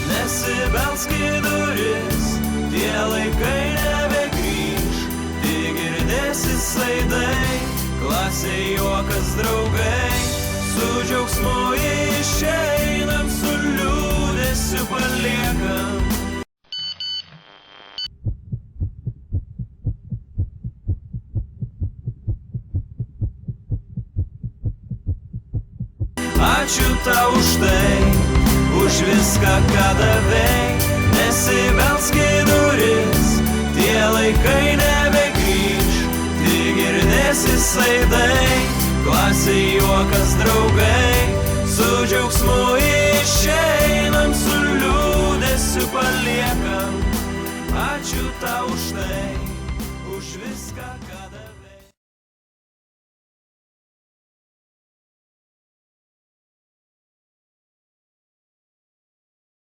Nesibelsk į duris, tie laikai nebegrįž, tik girdėsi saidai, klasėj juokas draugai, su džiaugsmu išeinam, su liūdesiu paliekam. Ačiū tau už tai, už viską, ką davei, nesibelsk į duris, tie laikai nebegrįž, tik girdėsi saidai, klasėj juokas draugai, su džiaugsmu išeinam, su liūdesiu paliekam. Ačiū tau už tai, už viską, ką